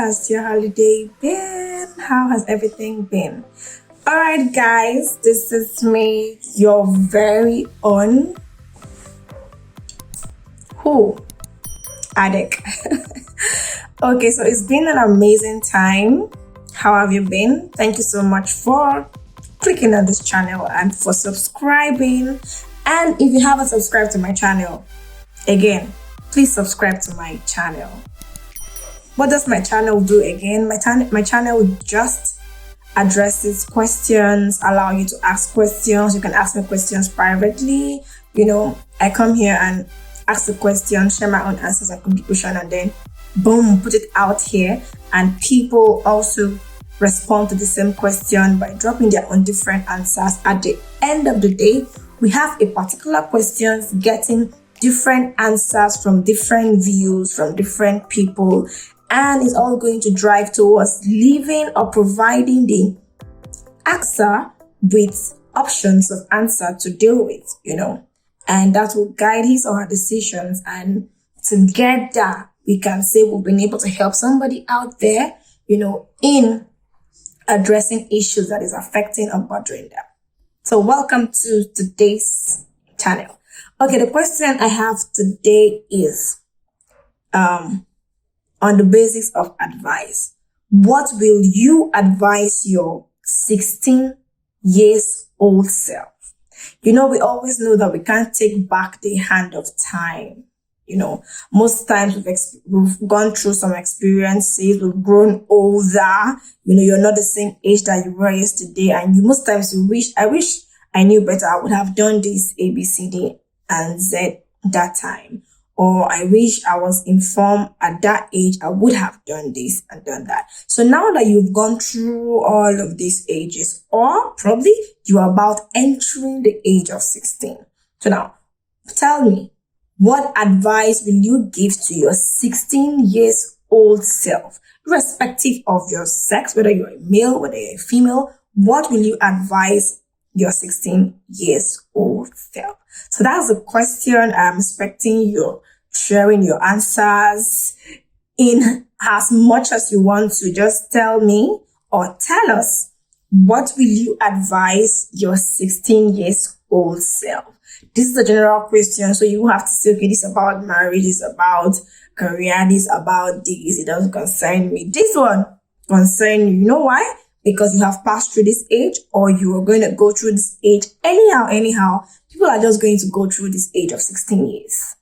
has your holiday been? How has everything been? All right, guys, this is me, your very own who Adek. Okay, so it's been an amazing time. How have you been? Thank you so much for clicking on this channel and for subscribing. And if you haven't subscribed to my channel, again, please subscribe to my channel. What does my channel do again? My channel just addresses questions, allow you to ask questions. You can ask me questions privately. I come here and ask the question, share my own answers and contribution, and then boom, put it out here. And people also respond to the same question by dropping their own different answers. At the end of the day, we have a particular question getting different answers from different views, from different people, and it's all going to drive towards leaving or providing the answer with options of answer to deal with, and that will guide his or her decisions. And together we can say we've been able to help somebody out there, in addressing issues that is affecting or bothering them. So welcome to today's channel. Okay, the question I have today is, on the basis of advice, what will you advise your 16 years old self? We always know that we can't take back the hand of time. Most times we've gone through some experiences, we've grown older. You're not the same age that you were yesterday, and most times I wish I knew better. I would have done this A, B, C, D, and Z that time. Or I wish I was informed at that age, I would have done this and done that. So now that you've gone through all of these ages, or probably you are about entering the age of 16. So now, tell me, what advice will you give to your 16 years old self, irrespective of your sex, whether you're a male, whether you're a female? What will you advise your 16 years old self? So that's the question. I'm expecting you sharing your answers in as much as you want to. Just tell me or tell us, what will you advise your 16 years old self? This is a general question, so you have to say, okay, this is about marriage, this is about career, this is about this, it doesn't concern me. This one concerns you. You know why? Because you have passed through this age, or you are going to go through this age anyhow. People are just going to go through this age of 16 years,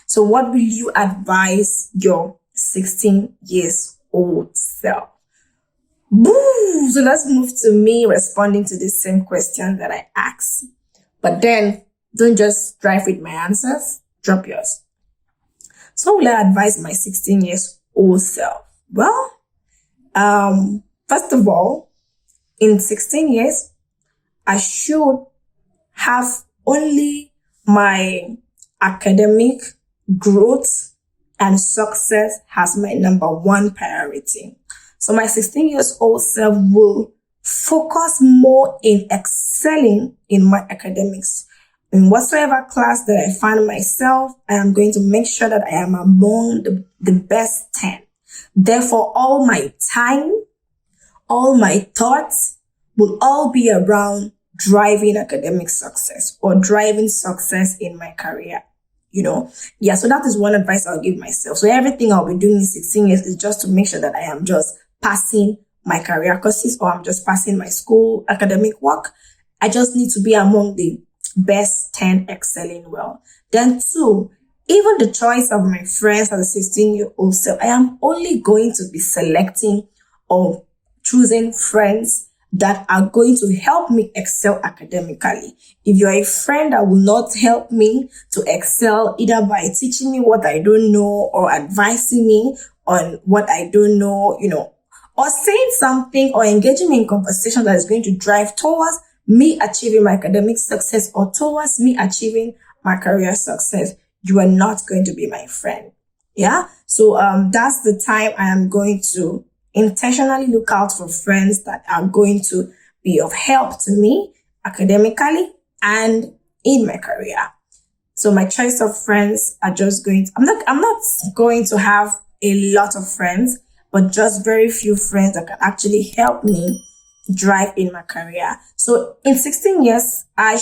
So what will you advise your 16 years old self? Boo! So let's move to me responding to the same question that I asked. But then, don't just drive with my answers, drop yours. So will I advise my 16 years old self? Well, first of all, in 16 years, I should have only my academic growth and success as my number one priority. So my 16 years old self will focus more in excelling in my academics. In whatsoever class that I find myself, I am going to make sure that I am among the best 10. Therefore, all my time, all my thoughts will all be around driving academic success or driving success in my career. So that is one advice I'll give myself. So everything I'll be doing in 16 years is just to make sure that I am just passing my career courses, or I'm just passing my school academic work. I just need to be among the best 10 excelling well. Then 2, even the choice of my friends as a 16-year-old self, I am only going to be selecting or choosing friends that are going to help me excel academically. If you're a friend that will not help me to excel, either by teaching me what I don't know or advising me on what I don't know, or saying something or engaging me in conversation that is going to drive towards me achieving my academic success or towards me achieving my career success, you are not going to be my friend. Yeah. So, that's the time I am going to intentionally look out for friends that are going to be of help to me academically and in my career. So my choice of friends are just I'm not going to have a lot of friends. but just very few friends that can actually help me drive in my career. So in 16 years, I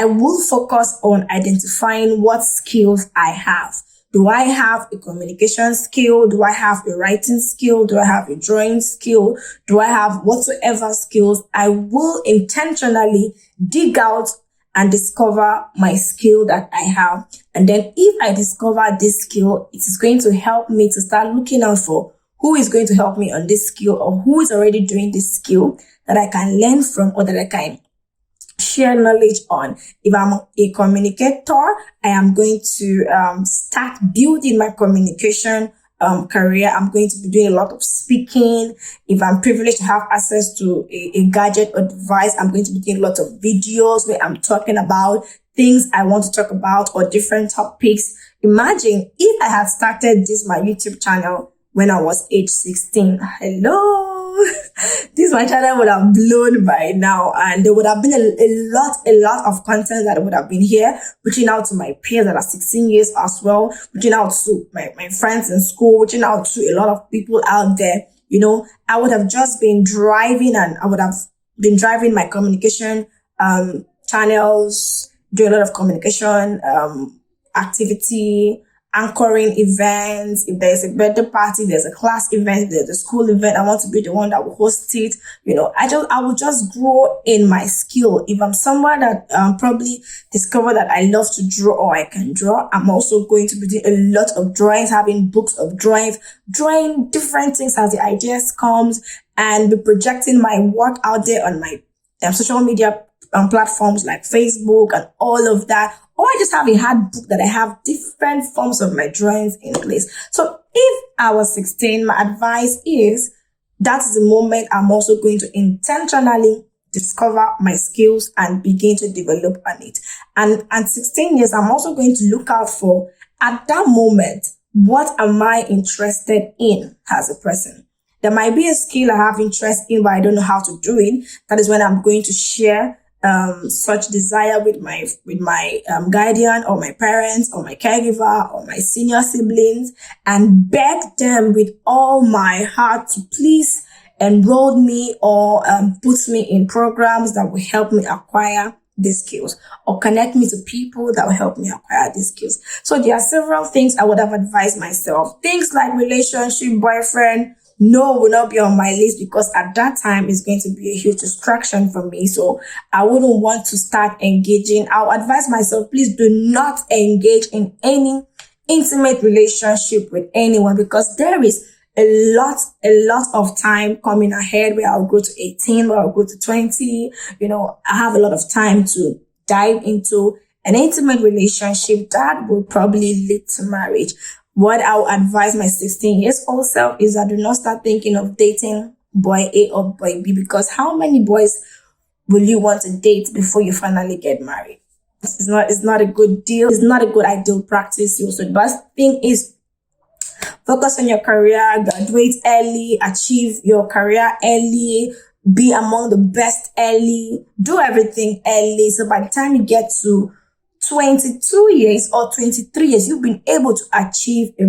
will focus on identifying what skills I have. Do I have a communication skill? Do I have a writing skill? Do I have a drawing skill? Do I have whatsoever skills? I will intentionally dig out and discover my skill that I have. And then if I discover this skill, it is going to help me to start looking out for who is going to help me on this skill, or who is already doing this skill that I can learn from, or that I can share knowledge on. If I'm a communicator, I am going to start building my communication career. I'm going to be doing a lot of speaking. If I'm privileged to have access to a gadget or device, I'm going to be doing a lot of videos where I'm talking about things I want to talk about or different topics. Imagine if I had started my YouTube channel when I was age 16. Hello. This my channel would have blown by now, and there would have been a lot of content that would have been here, reaching out to my peers that are 16 years as well, reaching out to my friends in school, reaching out to a lot of people out there. I would have just been driving, and I would have been driving my communication channels, doing a lot of communication activity, anchoring events. If there's a birthday party, there's a class event, there's a school event, I want to be the one that will host it. I will just grow in my skill. If I'm someone that probably discover that I love to draw, or I can draw, I'm also going to be doing a lot of drawings, having books of drawings, drawing different things as the ideas comes, and be projecting my work out there on my social media platforms like Facebook and all of that. Or I just have a hard book that I have different forms of my drawings in place. So if I was 16, my advice is that's the moment I'm also going to intentionally discover my skills and begin to develop on it. And at 16 years, I'm also going to look out for, at that moment, what am I interested in as a person? There might be a skill I have interest in, but I don't know how to do it. That is when I'm going to share such desire with my guardian, or my parents, or my caregiver, or my senior siblings, and beg them with all my heart to please enroll me, or put me in programs that will help me acquire these skills, or connect me to people that will help me acquire these skills. So there are several things I would have advised myself. Things like relationship, boyfriend, no, will not be on my list, because at that time it's going to be a huge distraction for me. So I wouldn't want to start engaging. I'll advise myself, please do not engage in any intimate relationship with anyone, because there is a lot of time coming ahead where I'll go to 18, where I'll go to 20. I have a lot of time to dive into an intimate relationship that will probably lead to marriage. What I would advise my 16 years old self is that do not start thinking of dating boy A or boy B, because how many boys will you want to date before you finally get married? It's not a good deal. It's not a good ideal practice. So the best thing is focus on your career, graduate early, achieve your career early, be among the best early, do everything early. So by the time you get to 22 years or 23 years, you've been able to achieve a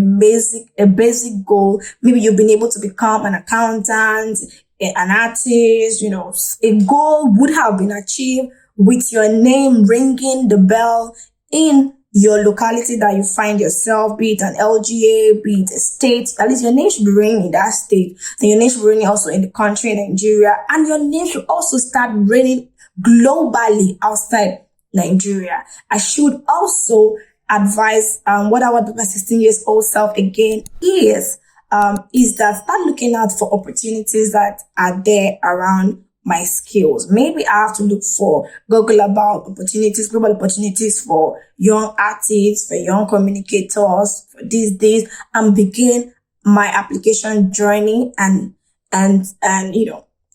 basic goal. Maybe you've been able to become an accountant, an artist. A goal would have been achieved with your name ringing the bell in your locality that you find yourself, be it an LGA, be it a state. At least your name should be ringing in that state, and your name should be ringing also in the country, Nigeria, and your name should also start ringing globally outside Nigeria. I should also advise what I would do my 16 years old self again is that start looking out for opportunities that are there around my skills. Maybe I have to look for global opportunities for young artists, for young communicators, for these days, and begin my application journey and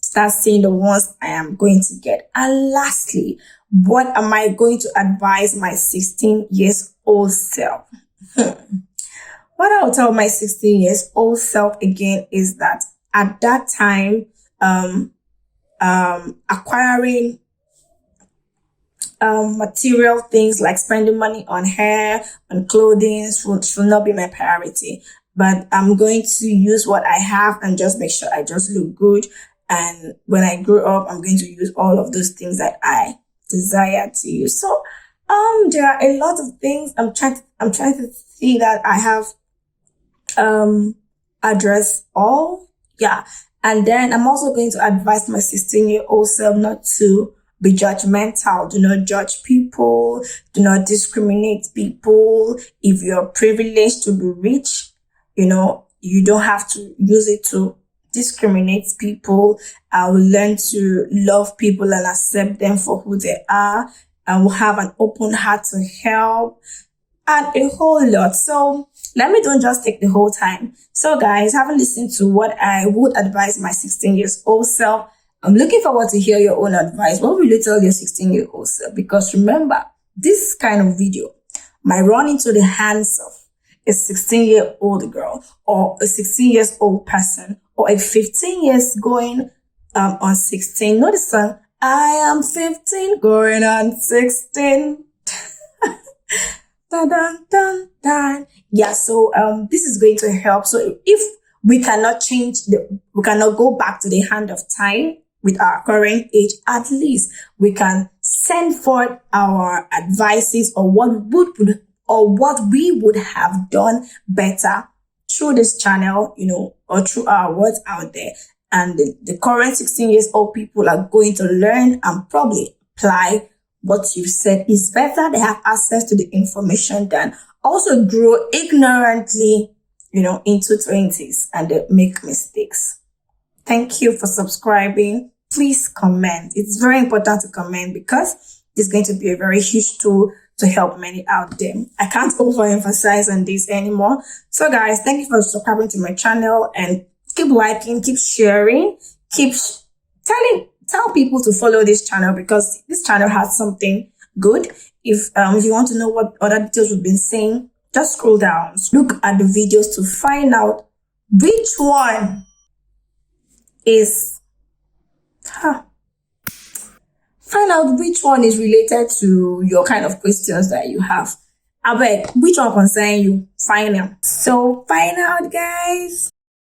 start seeing the ones I am going to get. And lastly, what am I going to advise my 16 years old self? What I will tell my 16 years old self again is that at that time, acquiring material things like spending money on hair, on clothing should not be my priority. but I'm going to use what I have and just make sure I just look good. And when I grow up, I'm going to use all of those things that I desire to use. So, there are a lot of things I'm trying to see that I have, address all. Yeah. And then I'm also going to advise my 16-year-old self not to be judgmental. Do not judge people. Do not discriminate people. If you're privileged to be rich, you don't have to use it to discriminate people. I will learn to love people and accept them for who they are. I will have an open heart to help and a whole lot. So let me don't just take the whole time. So guys, having listened to what I would advise my 16 years old self, I'm looking forward to hear your own advice. What will you tell your 16-year-old self? Because remember, this kind of video might run into the hands of a 16-year-old girl or a 16 years old person or a 15 years going on 16. Know the song, I am 15 going on 16. Dun, dun, dun, dun. Yeah, so this is going to help. So if we cannot we cannot go back to the hand of time with our current age, at least we can send forth our advices or what we would have done better through this channel, or through our words out there. And the current 16 years old people are going to learn and probably apply what you said. Is better they have access to the information than also grow ignorantly, into 20s and they make mistakes. Thank you for subscribing. Please comment. It's very important to comment because it's going to be a very huge tool to help many out there. I can't overemphasize on this anymore. So guys, thank you for subscribing to my channel and keep liking, keep sharing, tell people to follow this channel because this channel has something good. If you want to know what other details we've been saying, just scroll down, look at the videos to find out which one is find out which one is related to your kind of questions that you have. I bet which one concern you. Find them. So find out, guys.